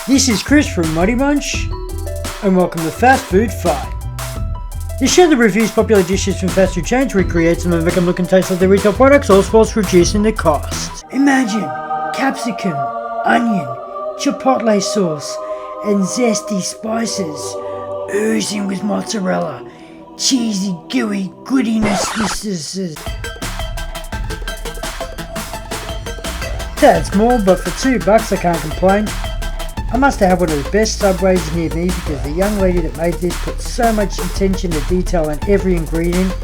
This is Chris from Munch, and welcome to Fast Food Fight. This show that reviews popular dishes from fast food chains, recreates them and make them look and taste like their retail products, all whilst reducing the cost. Imagine capsicum, onion, chipotle sauce, and zesty spices, oozing with mozzarella, cheesy, gooey goodiness. Tad small, but for $2 I can't complain. I must have had one of the best Subways near me because the young lady that made this put so much attention to detail on every ingredient,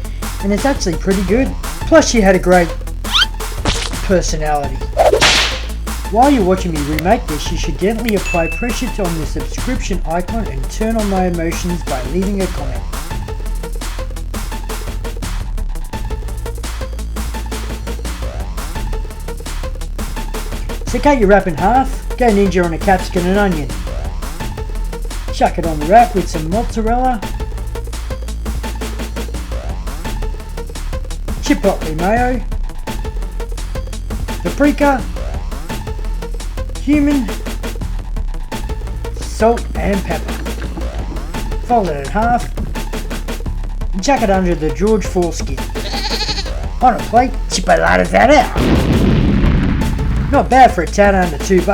and it's actually pretty good. Plus she had a great personality. While you're watching me remake this, you should gently apply pressure on the subscription icon and turn on my emotions by leaving a comment. So cut your wrap in half, go ninja on a capsicum and onion. Chuck it on the wrap with some mozzarella, chipotle mayo, paprika, cumin, salt and pepper. Fold it in half and chuck it under the George foreskin. On a plate, chipolatas that out. Not bad for a tad under $2.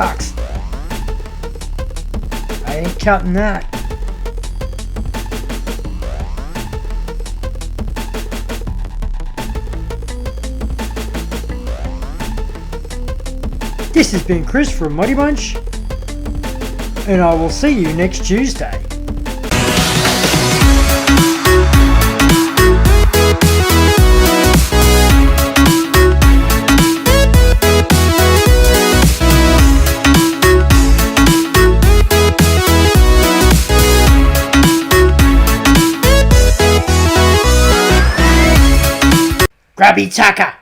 I ain't cutting that. This has been Chris from Munch, and I will see you next Tuesday. Grubby Tucker.